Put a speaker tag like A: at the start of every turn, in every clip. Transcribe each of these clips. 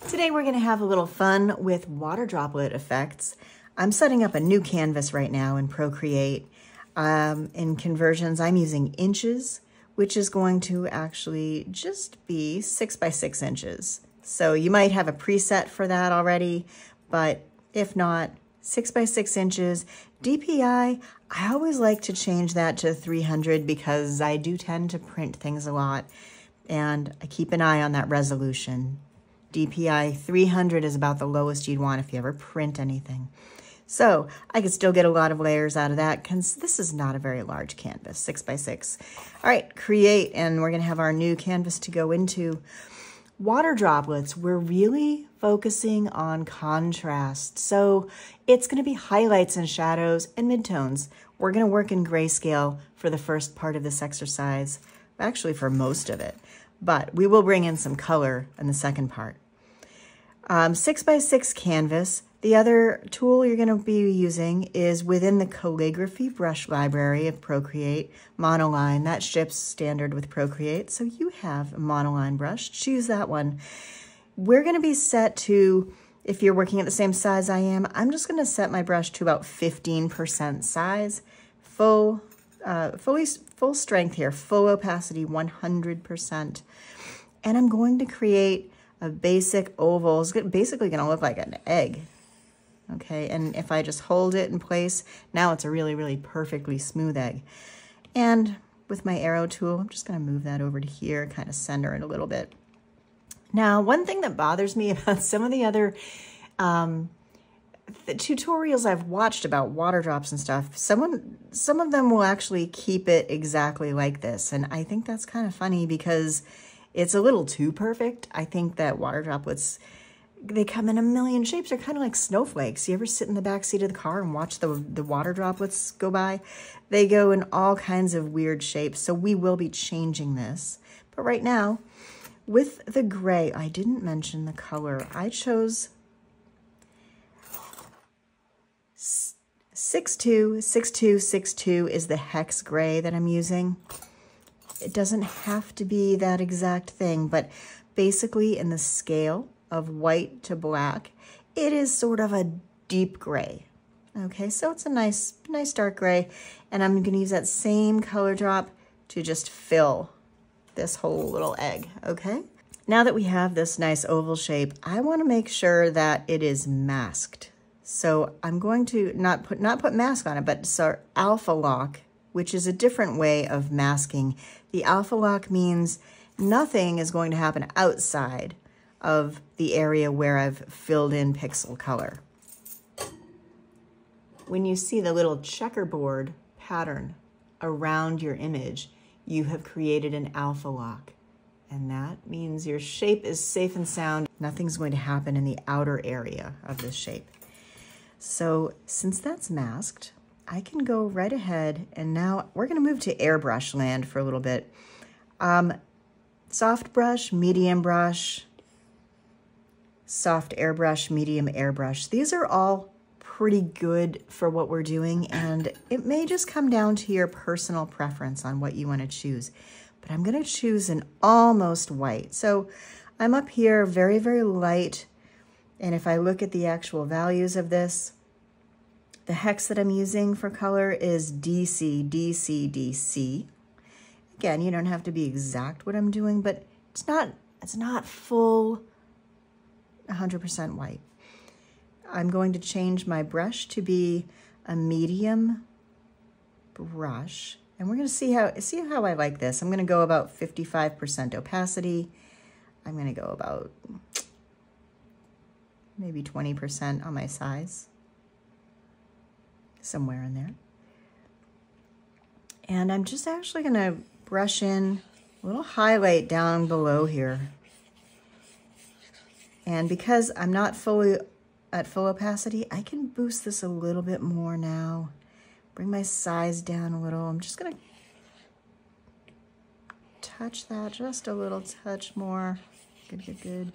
A: Today we're going to have a little fun with water droplet effects. I'm setting up a new canvas right now in Procreate. In conversions, I'm using inches, which is going to actually just be 6 by 6 inches. So you might have a preset for that already, but if not, 6 by 6 inches. DPI, I always like to change that to 300 because I do tend to print things a lot, and I keep an eye on that resolution. DPI 300 is about the lowest you'd want if you ever print anything. So I could still get a lot of layers out of that because this is not a very large canvas, 6 by 6. All right, create, and we're gonna have our new canvas to go into. Water droplets, we're really focusing on contrast. So it's gonna be highlights and shadows and midtones. We're gonna work in grayscale for the first part of this exercise, actually for most of it, but we will bring in some color in the second part. 6 by 6 canvas. The other tool you're going to be using is within the calligraphy brush library of Procreate, monoline. That ships standard with Procreate, so you have a monoline brush. Choose that one. We're going to be set to, if you're working at the same size I am, I'm just going to set my brush to about 15% size, full strength here, full opacity, 100%. And I'm going to create a basic oval. It's basically going to look like an egg. Okay, and if I just hold it in place, now it's a really, really perfectly smooth egg. And with my arrow tool, I'm just going to move that over to here, kind of center it a little bit. Now, one thing that bothers me about some of the other the tutorials I've watched about water drops and stuff, some of them will actually keep it exactly like this. And I think that's kind of funny because it's a little too perfect. I think that water droplets, they come in a million shapes. They're kind of like snowflakes. You ever sit in the back seat of the car and watch the water droplets go by? They go in all kinds of weird shapes. So we will be changing this. But right now, with the gray, I didn't mention the color. I chose 626262 is the hex gray that I'm using. It doesn't have to be that exact thing, but basically in the scale of white to black, it is sort of a deep gray. Okay, so it's a nice dark gray, and I'm gonna use that same color drop to just fill this whole little egg, okay? Now that we have this nice oval shape, I wanna make sure that it is masked. So I'm going to not put mask on it, but so alpha lock, which is a different way of masking. The alpha lock means nothing is going to happen outside of the area where I've filled in pixel color. When you see the little checkerboard pattern around your image, you have created an alpha lock. And that means your shape is safe and sound. Nothing's going to happen in the outer area of this shape. So since that's masked, I can go right ahead, and now we're gonna move to airbrush land for a little bit. Soft brush, medium brush, soft airbrush, medium airbrush. These are all pretty good for what we're doing, and it may just come down to your personal preference on what you want to choose. But I'm going to choose an almost white. So I'm up here very, very light, and if I look at the actual values of this, the hex that I'm using for color is DC, DC, DC. Again, you don't have to be exact what I'm doing, but it's not full 100% white. I'm going to change my brush to be a medium brush, and we're going to see how I like this. I'm going to go about 55% opacity. I'm going to go about maybe 20% on my size, somewhere in there. And I'm just actually going to brush in a little highlight down below here. And because I'm not fully at full opacity, I can boost this a little bit more now. Bring my size down a little. I'm just gonna touch that just a little touch more. Good, good, good.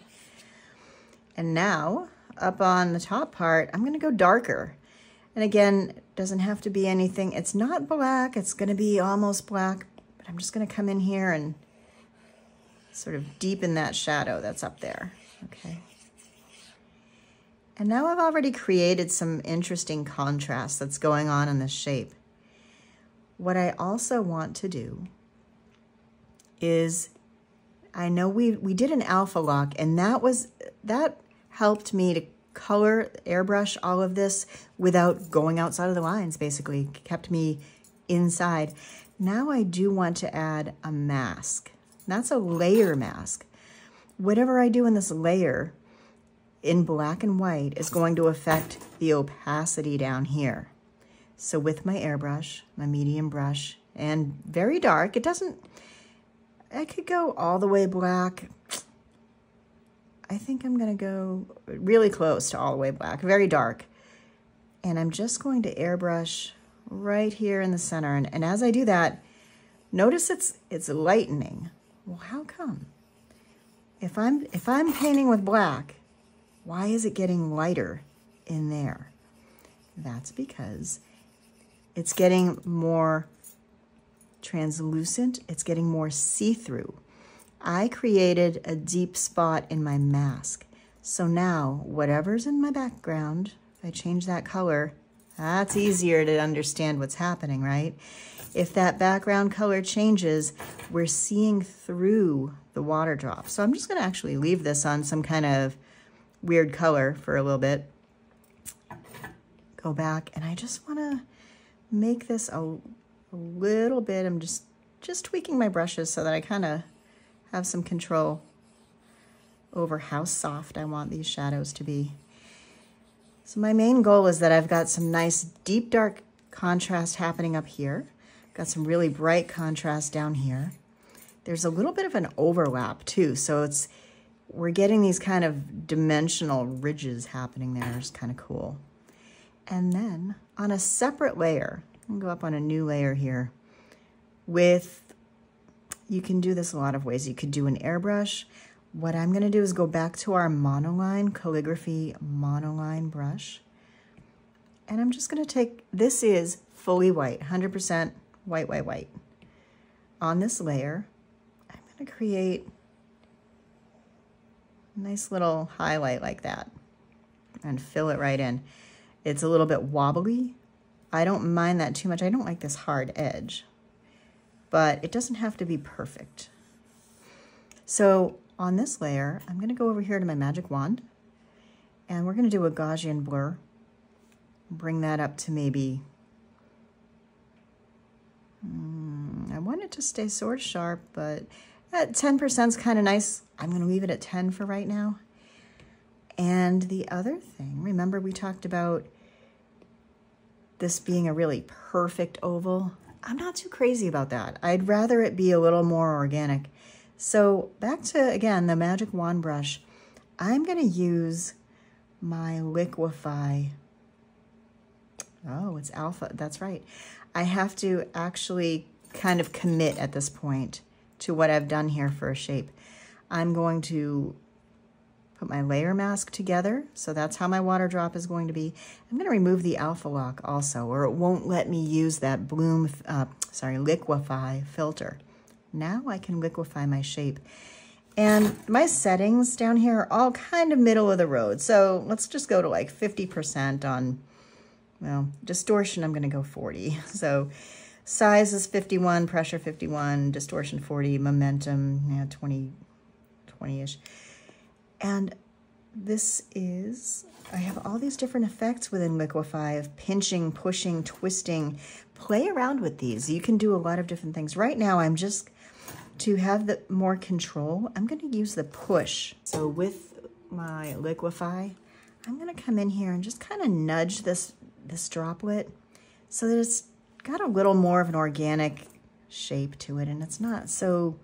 A: And now, up on the top part, I'm gonna go darker. And again, it doesn't have to be anything. It's not black, it's gonna be almost black, but I'm just gonna come in here and sort of deepen that shadow that's up there, okay? And now I've already created some interesting contrast that's going on in this shape. What I also want to do is, I know we did an alpha lock, and that helped me to color, airbrush all of this without going outside of the lines, basically. Kept me inside. Now I do want to add a mask. That's a layer mask. Whatever I do in this layer in black and white is going to affect the opacity down here. So with my airbrush, my medium brush, and very dark, I could go all the way black. I think I'm gonna go really close to all the way black, very dark. And I'm just going to airbrush right here in the center. And as I do that, notice it's lightening. Well, how come? If I'm painting with black, why is it getting lighter in there? That's because it's getting more translucent, it's getting more see-through. I created a deep spot in my mask. So now, whatever's in my background, if I change that color, that's easier to understand what's happening, right? If that background color changes, we're seeing through the water drop. So I'm just gonna actually leave this on some kind of weird color for a little bit. Go back, and I just wanna make this a little bit, I'm just tweaking my brushes so that I kind of have some control over how soft I want these shadows to be. So my main goal is that I've got some nice deep dark contrast happening up here. Got some really bright contrast down here. There's a little bit of an overlap too, so we're getting these kind of dimensional ridges happening there. It's kind of cool. And then on a separate layer, I'm gonna go up on a new layer here you can do this a lot of ways. You could do an airbrush. What I'm gonna do is go back to our monoline, calligraphy monoline brush. And I'm just gonna this is fully white, 100% white, white, white. On this layer, I'm gonna create a nice little highlight like that and fill it right in. It's a little bit wobbly. I don't mind that too much. I don't like this hard edge, but it doesn't have to be perfect. So on this layer, I'm gonna go over here to my magic wand, and we're gonna do a Gaussian blur. Bring that up to maybe, I want it to stay sort of sharp, but at 10% is kind of nice. I'm gonna leave it at 10 for right now. And the other thing, remember we talked about this being a really perfect oval. I'm not too crazy about that. I'd rather it be a little more organic. So back to, again, the magic wand brush. I'm gonna use my liquify. Oh, it's alpha, that's right. I have to actually kind of commit at this point to what I've done here for a shape. I'm going to put my layer mask together, so that's how my water drop is going to be. I'm gonna remove the alpha lock also, or it won't let me use that liquify filter. Now I can liquify my shape. And my settings down here are all kind of middle of the road. So let's just go to like 50% on, well, distortion, I'm gonna go 40. So size is 51, pressure 51, distortion 40, momentum, yeah, 20-ish. And this is, I have all these different effects within Liquify of pinching, pushing, twisting. Play around with these. You can do a lot of different things. Right now, I'm just, to have the more control, I'm gonna use the push. So with my Liquify, I'm gonna come in here and just kind of nudge this droplet so that it's got a little more of an organic shape to it, and it's not so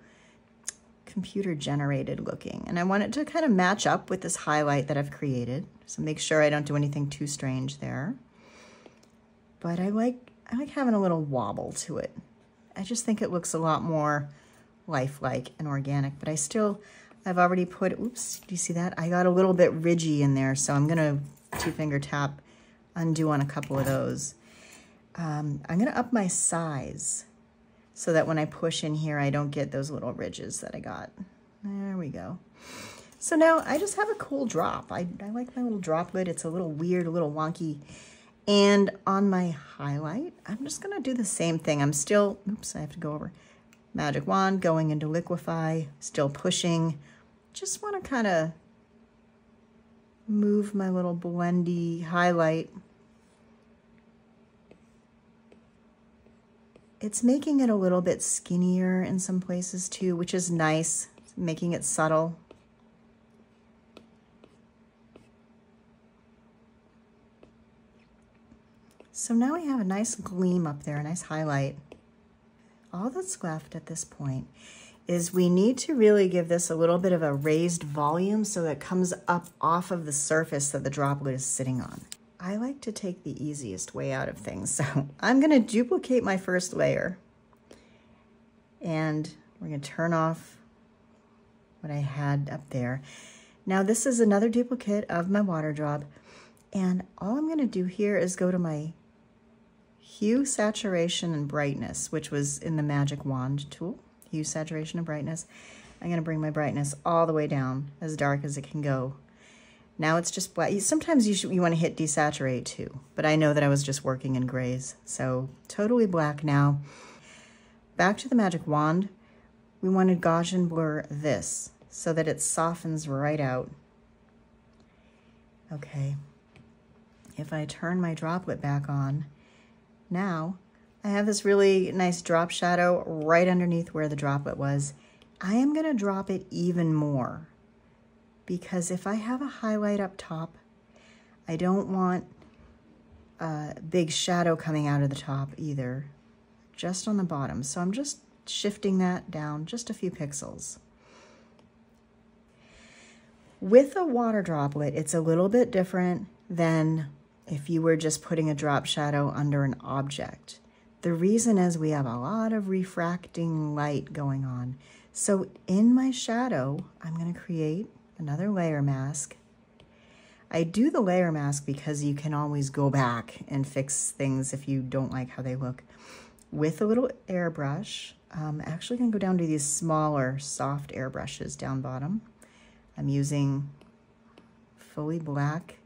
A: computer generated looking. And I want it to kind of match up with this highlight that I've created. So make sure I don't do anything too strange there. But I like having a little wobble to it. I just think it looks a lot more lifelike and organic, but I've already put, oops, do you see that? I got a little bit ridgy in there, so I'm gonna 2-finger tap, undo on a couple of those. I'm gonna up my size so that when I push in here, I don't get those little ridges that I got. There we go. So now I just have a cool drop. I like my little droplet. It's a little weird, a little wonky. And on my highlight, I'm just gonna do the same thing. I'm still, oops, I have to go over. Magic wand, going into liquefy, still pushing. Just wanna kinda move my little blendy highlight. It's making it a little bit skinnier in some places too, which is nice, making it subtle. So now we have a nice gleam up there, a nice highlight. All that's left at this point is we need to really give this a little bit of a raised volume so that it comes up off of the surface that the droplet is sitting on. I like to take the easiest way out of things, so I'm gonna duplicate my first layer and we're gonna turn off what I had up there. Now this is another duplicate of my water drop, and all I'm gonna do here is go to my hue, saturation, and brightness, which was in the magic wand tool, hue, saturation, and brightness. I'm gonna bring my brightness all the way down, as dark as it can go. Now it's just black. Sometimes you want to hit desaturate too, but I know that I was just working in grays, so totally black now. Back to the magic wand, we wanted Gaussian blur this so that it softens right out. Okay, if I turn my droplet back on, now I have this really nice drop shadow right underneath where the droplet was. I am gonna drop it even more, because if I have a highlight up top, I don't want a big shadow coming out of the top either, just on the bottom. So I'm just shifting that down just a few pixels. With a water droplet, it's a little bit different than if you were just putting a drop shadow under an object. The reason is we have a lot of refracting light going on. So in my shadow, I'm gonna create another layer mask. I do the layer mask because you can always go back and fix things if you don't like how they look. With a little airbrush, I'm actually gonna go down to these smaller, soft airbrushes down bottom. I'm using fully black,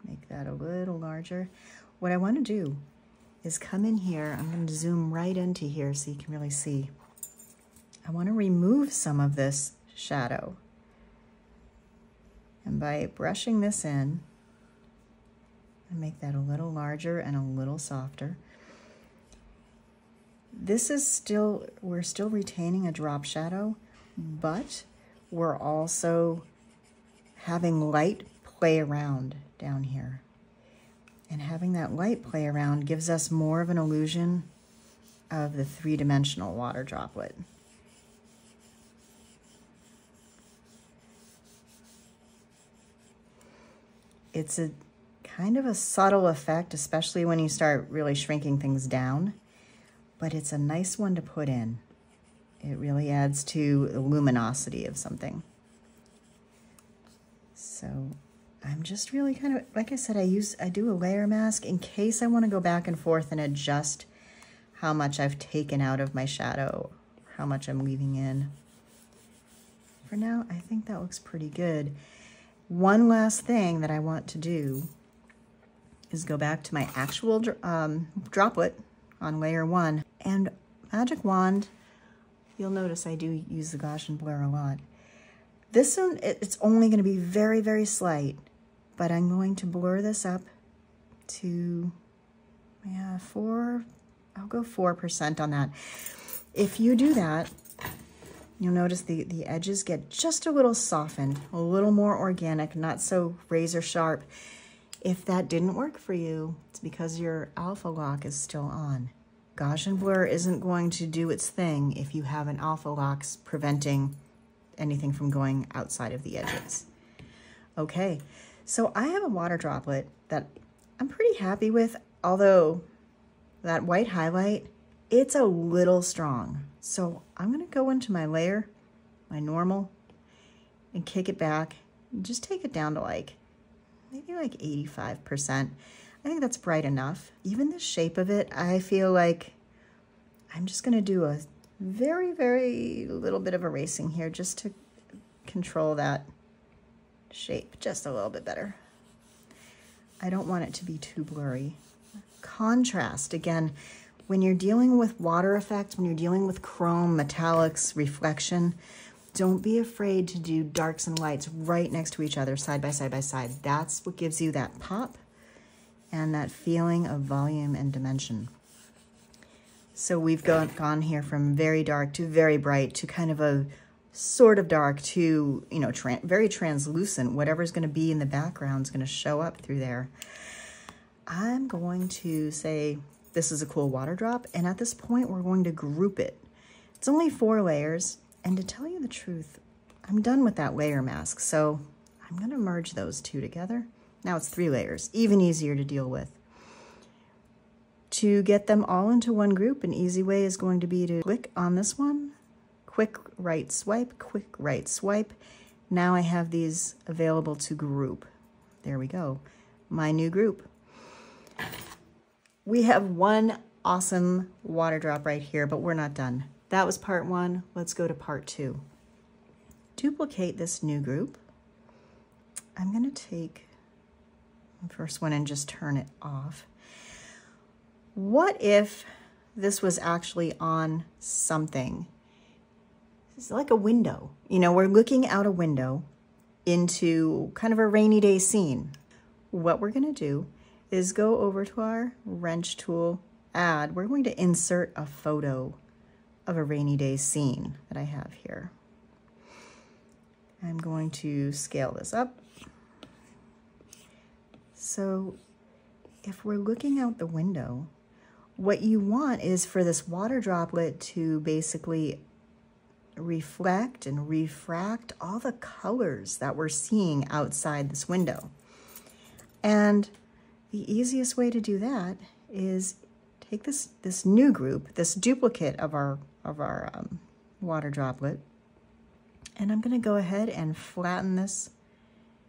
A: make that a little larger. What I wanna do is come in here, I'm gonna zoom right into here so you can really see. I wanna remove some of this shadow. And by brushing this in, I make that a little larger and a little softer. This is still, we're still retaining a drop shadow, but we're also having light play around down here. And having that light play around gives us more of an illusion of the three-dimensional water droplet. It's a kind of a subtle effect, especially when you start really shrinking things down, but it's a nice one to put in. It really adds to the luminosity of something. So I'm just really kind of, like I said, I do a layer mask in case I want to go back and forth and adjust how much I've taken out of my shadow, how much I'm leaving in. For now, I think that looks pretty good. One last thing that I want to do is go back to my actual droplet on layer 1, and magic wand, you'll notice I do use the Gaussian blur a lot. This one, it's only going to be very, very slight, but I'm going to blur this up to, yeah, I'll go 4% on that. If you do that, you'll notice the edges get just a little softened, a little more organic, not so razor sharp. If that didn't work for you, it's because your alpha lock is still on. Gaussian blur isn't going to do its thing if you have an alpha lock preventing anything from going outside of the edges. Okay, so I have a water droplet that I'm pretty happy with, although that white highlight, it's a little strong. So I'm gonna go into my layer, my normal, and kick it back, and just take it down to maybe like 85%. I think that's bright enough. Even the shape of it, I feel like I'm just gonna do a very, very little bit of erasing here just to control that shape just a little bit better. I don't want it to be too blurry. Contrast, again, when you're dealing with water effects, when you're dealing with chrome, metallics, reflection, don't be afraid to do darks and lights right next to each other, side by side by side. That's what gives you that pop and that feeling of volume and dimension. So we've gone here from very dark to very bright to kind of a sort of dark to, you know, very translucent. Whatever's going to be in the background is going to show up through there. I'm going to say this is a cool water drop, and at this point we're going to group it. It's only 4 layers, and to tell you the truth, I'm done with that layer mask, so I'm going to merge those 2 together. Now it's 3 layers, even easier to deal with. To get them all into one group, an easy way is going to be to click on this one, quick right swipe, quick right swipe. Now I have these available to group. There we go, my new group. We have one awesome water drop right here, but we're not done. That was part 1. Let's go to part 2. Duplicate this new group. I'm going to take the first one and just turn it off. What if this was actually on something? It's like a window. You know, we're looking out a window into kind of a rainy day scene. What we're going to do is go over to our wrench tool, add. We're going to insert a photo of a rainy day scene that I have here. I'm going to scale this up. So if we're looking out the window, what you want is for this water droplet to basically reflect and refract all the colors that we're seeing outside this window. And the easiest way to do that is take this new group, this duplicate of our water droplet, and I'm going to go ahead and flatten this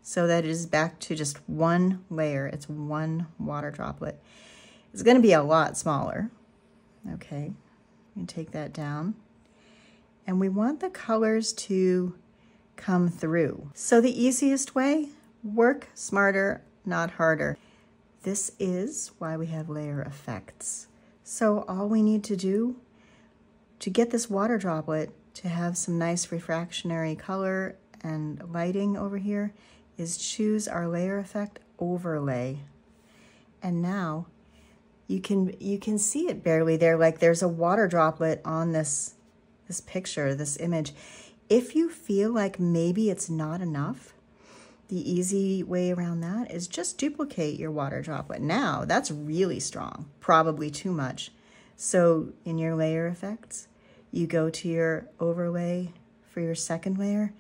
A: so that it is back to just one layer. It's one water droplet. It's going to be a lot smaller. Okay, you take that down, and we want the colors to come through. So the easiest way, work smarter, not harder. This is why we have layer effects. So all we need to do to get this water droplet to have some nice refractionary color and lighting over here is choose our layer effect overlay. And now you can see it barely there, like there's a water droplet on this picture, this image. If you feel like maybe it's not enough, the easy way around that is just duplicate your water droplet. Now, that's really strong, probably too much. So in your layer effects, you go to your overlay for your second layer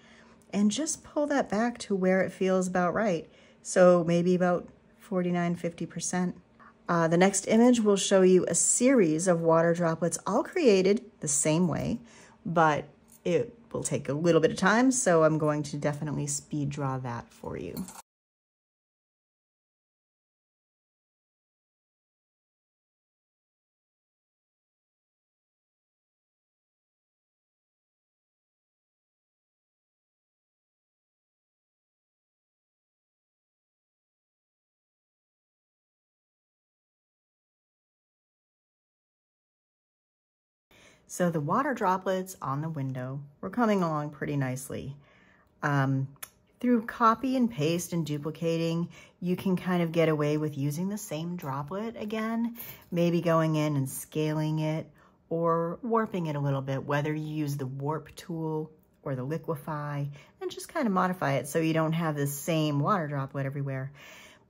A: and just pull that back to where it feels about right. So maybe about 49, 50%. The next image will show you a series of water droplets all created the same way, but it will take a little bit of time, so I'm going to definitely speed draw that for you. So the water droplets on the window were coming along pretty nicely. Through copy and paste and duplicating, you can kind of get away with using the same droplet again, maybe going in and scaling it or warping it a little bit, whether you use the warp tool or the liquefy, and just kind of modify it so you don't have the same water droplet everywhere.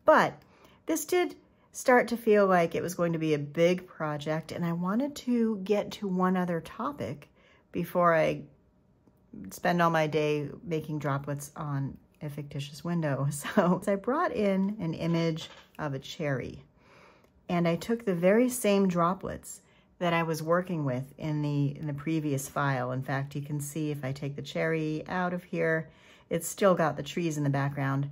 A: But this did start to feel like it was going to be a big project, and I wanted to get to one other topic before I spend all my day making droplets on a fictitious window. So I brought in an image of a cherry, and I took the very same droplets that I was working with in the previous file. In fact, you can see if I take the cherry out of here, it's still got the trees in the background.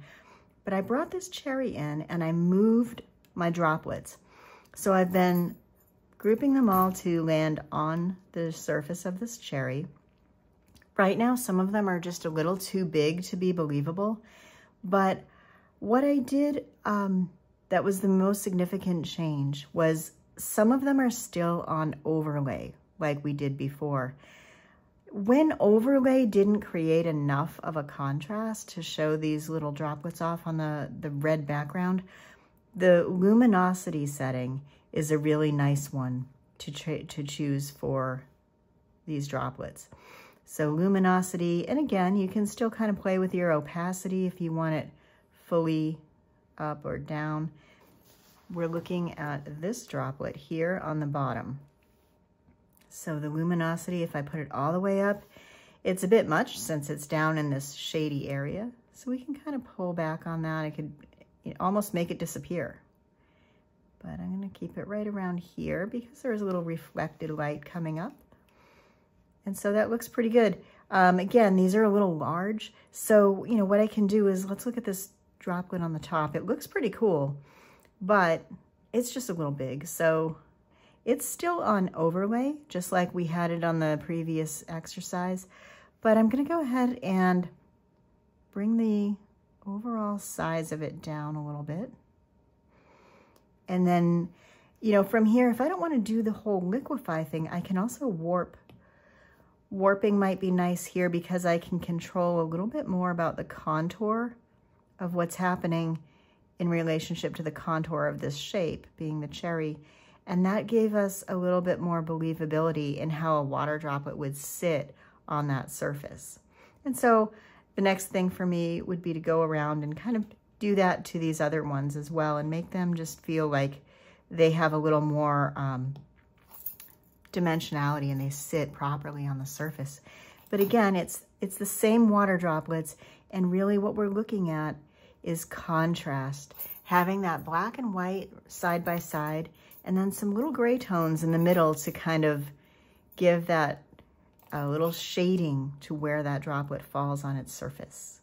A: But I brought this cherry in and I moved my droplets. So I've been grouping them all to land on the surface of this cherry. Right now, some of them are just a little too big to be believable, But what I did that was the most significant change was some of them are still on overlay like we did before. When overlay didn't create enough of a contrast to show these little droplets off on the red background, the luminosity setting is a really nice one to choose for these droplets. So luminosity, and again, you can still kind of play with your opacity if you want it fully up or down. We're looking at this droplet here on the bottom. So the luminosity, if I put it all the way up, it's a bit much since it's down in this shady area. So we can kind of pull back on that. I could almost make it disappear. But I'm going to keep it right around here because there's a little reflected light coming up. And so that looks pretty good. Again, these are a little large. So, you know, what I can do is, let's look at this droplet on the top. It looks pretty cool, but it's just a little big. So it's still on overlay, just like we had it on the previous exercise. But I'm going to go ahead and bring the overall size of it down a little bit. And then, you know, from here, if I don't want to do the whole liquefy thing, I can also warp. Warping might be nice here because I can control a little bit more about the contour of what's happening in relationship to the contour of this shape, being the cherry. And that gave us a little bit more believability in how a water droplet would sit on that surface. And so the next thing for me would be to go around and kind of do that to these other ones as well and make them just feel like they have a little more dimensionality and they sit properly on the surface. But again, it's the same water droplets, and really what we're looking at is contrast, having that black and white side by side, and then some little gray tones in the middle to kind of give that little shading to where that droplet falls on its surface.